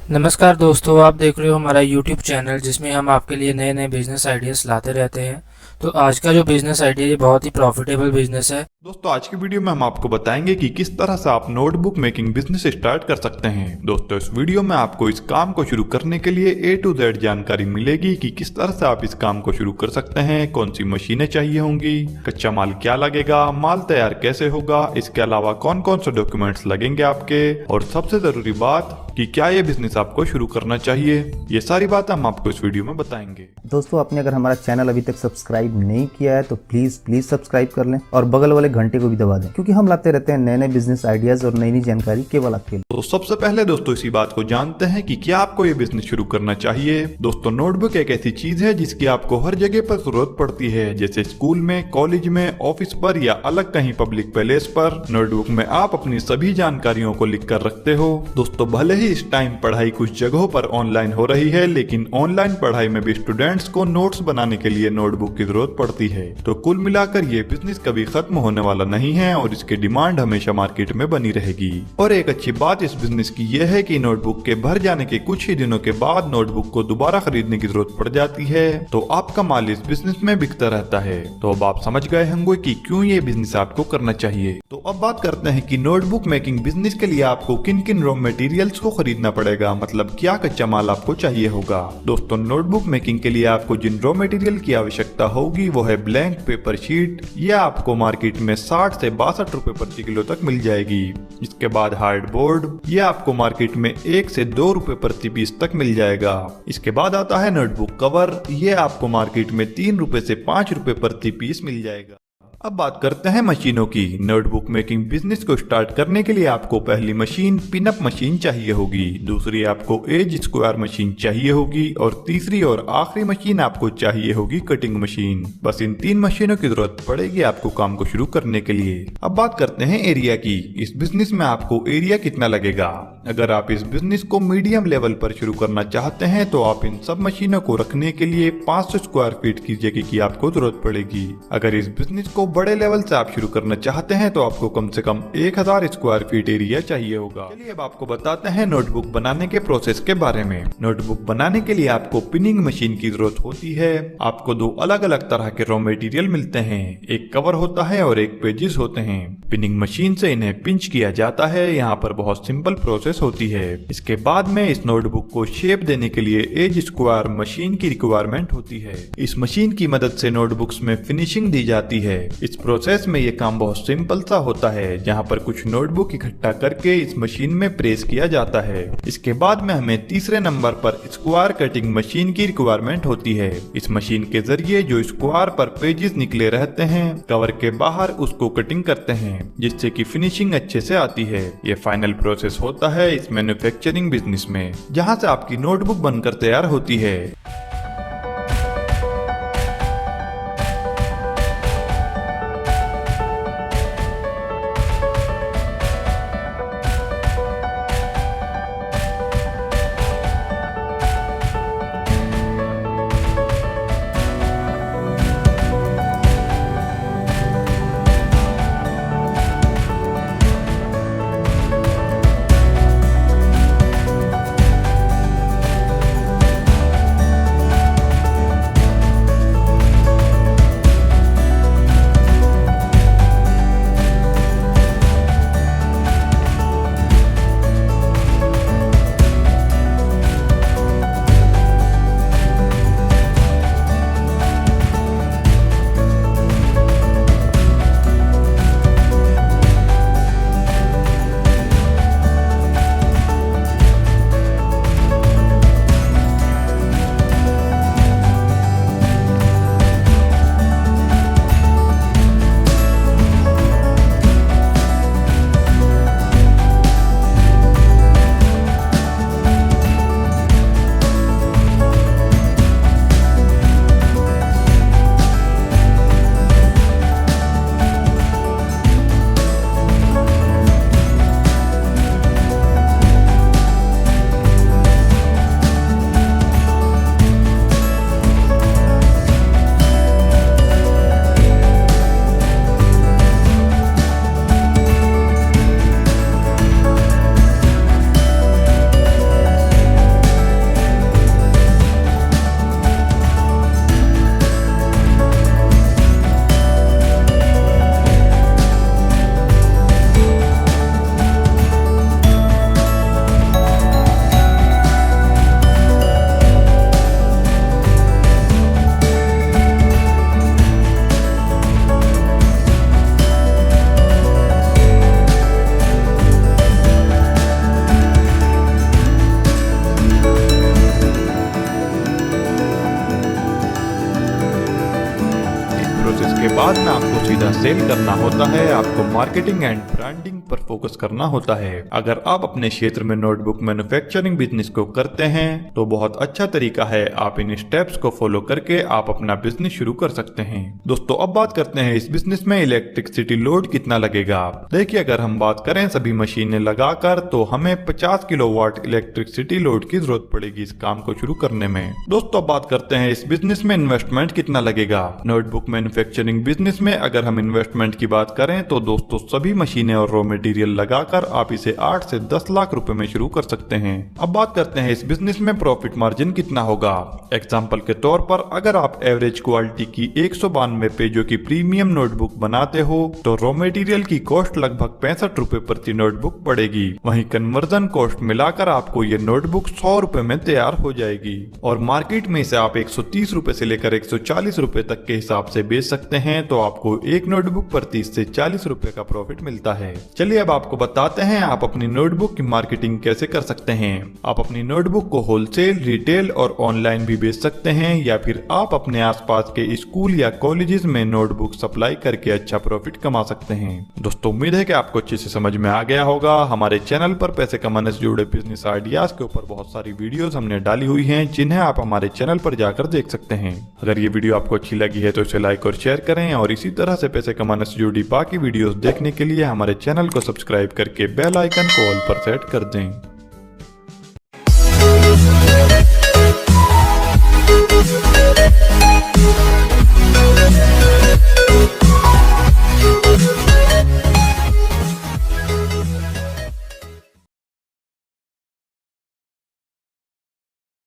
नमस्कार दोस्तों, आप देख रहे हो हमारा YouTube चैनल जिसमें हम आपके लिए नए नए बिजनेस आइडियाज़ लाते रहते हैं। तो आज का जो बिजनेस आइडिया ये बहुत ही प्रॉफिटेबल बिजनेस है। दोस्तों आज की वीडियो में हम आपको बताएंगे कि किस तरह से आप नोटबुक मेकिंग बिजनेस स्टार्ट कर सकते हैं। दोस्तों इस वीडियो में आपको इस काम को शुरू करने के लिए A to Z जानकारी मिलेगी कि किस तरह से आप इस काम को शुरू कर सकते हैं, कौन सी मशीनें चाहिए होंगी, कच्चा माल क्या लगेगा, माल तैयार कैसे होगा, इसके अलावा कौन कौन से डॉक्यूमेंट्स लगेंगे आपके, और सबसे जरूरी बात कि क्या ये बिजनेस आपको शुरू करना चाहिए। ये सारी बात हम आपको इस वीडियो में बताएंगे। दोस्तों आपने अगर हमारा चैनल अभी तक सब्सक्राइब नहीं किया है तो प्लीज सब्सक्राइब कर लें और बगल वाले घंटे को भी दबा दें, क्योंकि हम लाते रहते हैं नए नए बिजनेस आइडियाज और नई नई जानकारी केवल आपके लिए। तो सबसे पहले दोस्तों इसी बात को जानते हैं कि क्या आपको ये बिजनेस शुरू करना चाहिए। दोस्तों नोटबुक एक ऐसी चीज है जिसकी आपको हर जगह पर जरूरत पड़ती है, जैसे स्कूल में, कॉलेज में, ऑफिस पर या अलग कहीं पब्लिक प्लेस पर। नोटबुक में आप अपनी सभी जानकारियों को लिख कर रखते हो। दोस्तों भले ही इस टाइम पढ़ाई कुछ जगहों पर ऑनलाइन हो रही है, लेकिन ऑनलाइन पढ़ाई में भी स्टूडेंट्स को नोट्स बनाने के लिए नोटबुक की जरूरत पड़ती है। तो कुल मिलाकर ये बिजनेस कभी खत्म होने वाला नहीं है और इसकी डिमांड हमेशा मार्केट में बनी रहेगी। और एक अच्छी बात इस बिजनेस की यह है कि नोटबुक के भर जाने के कुछ ही दिनों के बाद नोटबुक को दोबारा खरीदने की जरूरत पड़ जाती है, तो आपका माल इस बिजनेस में बिकता रहता है। तो अब आप समझ गए होंगे कि क्यों ये बिजनेस आपको करना चाहिए। तो अब बात करते हैं कि नोटबुक मेकिंग बिजनेस के लिए आपको किन किन रॉ मटेरियल्स को खरीदना पड़ेगा, मतलब क्या कच्चा माल आपको चाहिए होगा। दोस्तों नोटबुक मेकिंग के लिए आपको जिन रॉ मटेरियल की आवश्यकता होगी वो है ब्लैंक पेपर शीट। यह आपको मार्केट में 60 से 62 रुपए प्रति किलो तक मिल जाएगी। इसके बाद हार्ड बोर्ड, यह आपको मार्केट में 1 से 2 रुपए प्रति पीस तक मिल जाएगा। इसके बाद आता है नोटबुक कवर, यह आपको मार्केट में 3 रुपए से 5 रुपए प्रति पीस मिल जाएगा। अब बात करते हैं मशीनों की। नोटबुक मेकिंग बिजनेस को स्टार्ट करने के लिए आपको पहली मशीन पिनअप मशीन चाहिए होगी, दूसरी आपको एज स्क्वायर मशीन चाहिए होगी और तीसरी और आखिरी मशीन आपको चाहिए होगी कटिंग मशीन। बस इन 3 मशीनों की जरूरत पड़ेगी आपको काम को शुरू करने के लिए। अब बात करते हैं एरिया की। इस बिजनेस में आपको एरिया कितना लगेगा। अगर आप इस बिजनेस को मीडियम लेवल पर शुरू करना चाहते हैं तो आप इन सब मशीनों को रखने के लिए 500 स्क्वायर फीट की जगह की आपको जरूरत पड़ेगी। अगर इस बिजनेस को बड़े लेवल से आप शुरू करना चाहते हैं तो आपको कम से कम 1000 स्क्वायर फीट एरिया चाहिए होगा। चलिए अब आपको बताते हैं नोटबुक बनाने के प्रोसेस के बारे में। नोटबुक बनाने के लिए आपको पिनिंग मशीन की जरूरत होती है। आपको 2 अलग अलग तरह के रॉ मटेरियल मिलते हैं, एक कवर होता है और एक पेजेस होते हैं। पिनिंग मशीन से इन्हें पिंच किया जाता है। यहाँ पर बहुत सिंपल प्रोसेस होती है। इसके बाद में इस नोटबुक को शेप देने के लिए एज स्क्वायर मशीन की रिक्वायरमेंट होती है। इस मशीन की मदद से नोटबुक्स में फिनिशिंग दी जाती है। इस प्रोसेस में ये काम बहुत सिंपल सा होता है, जहाँ पर कुछ नोटबुक इकट्ठा करके इस मशीन में प्रेस किया जाता है। इसके बाद में हमें तीसरे नंबर पर स्क्वायर कटिंग मशीन की रिक्वायरमेंट होती है। इस मशीन के जरिए जो स्क्वायर पर पेजेस निकले रहते हैं कवर के बाहर उसको कटिंग करते हैं, जिससे कि फिनिशिंग अच्छे से आती है। ये फाइनल प्रोसेस होता है इस मैन्युफैक्चरिंग बिजनेस में, जहाँ से आपकी नोटबुक बनकर तैयार होती है। बाद में आपको सीधा सेल करना होता है, आपको मार्केटिंग एंड ब्रांडिंग पर फोकस करना होता है। अगर आप अपने क्षेत्र में नोटबुक मैन्युफैक्चरिंग बिजनेस को करते हैं तो बहुत अच्छा तरीका है, आप इन स्टेप्स को फॉलो करके आप अपना बिजनेस शुरू कर सकते हैं। दोस्तों अब बात करते हैं इस बिजनेस में इलेक्ट्रिसिटी लोड कितना लगेगा। देखिए अगर हम बात करें सभी मशीनें लगाकर तो हमें 50 किलोवाट इलेक्ट्रिसिटी लोड की जरूरत पड़ेगी इस काम को शुरू करने में। दोस्तों बात करते हैं इस बिजनेस में इन्वेस्टमेंट कितना लगेगा। नोटबुक मैन्युफैक्चरिंग बिजनेस में अगर हम इन्वेस्टमेंट की बात करें तो दोस्तों सभी मशीनें और रॉ मटेरियल लगाकर आप इसे 8 से 10 लाख रुपए में शुरू कर सकते हैं। अब बात करते हैं इस बिजनेस में प्रॉफिट मार्जिन कितना होगा। एग्जांपल के तौर पर अगर आप एवरेज क्वालिटी की 192 पेजों की प्रीमियम नोटबुक बनाते हो तो रॉ मटेरियल की कॉस्ट लगभग 65 रुपए प्रति नोटबुक पड़ेगी। वहीं कन्वर्जन कॉस्ट मिलाकर आपको ये नोटबुक 100 रुपए में तैयार हो जाएगी और मार्केट में इसे आप 130 रुपए से लेकर 140 रुपए तक के हिसाब से बेच सकते हैं। तो आपको एक नोटबुक पर 30 से 40 रुपए का प्रॉफिट मिलता है। चलिए अब आपको बताते हैं आप अपनी नोटबुक की मार्केटिंग कैसे कर सकते हैं। आप अपनी नोटबुक को होलसेल, रिटेल और ऑनलाइन भी बेच सकते हैं या फिर आप अपने आसपास के स्कूल या कॉलेजेस में नोटबुक सप्लाई करके अच्छा प्रॉफिट कमा सकते हैं। दोस्तों उम्मीद है कि आपको अच्छे से समझ में आ गया होगा। हमारे चैनल पर पैसे कमाने से जुड़े बिजनेस आइडियाज के ऊपर बहुत सारी वीडियोस हमने डाली हुई हैं जिन्हें आप हमारे चैनल पर जाकर देख सकते हैं। अगर ये वीडियो आपको अच्छी लगी है तो इसे लाइक और शेयर करें और इसी तरह से पैसे कमाने से जुड़ी बाकी वीडियोस देखने के लिए हमारे चैनल को सब्सक्राइब करके बेल आइकन को ऑल पर सेट कर दें।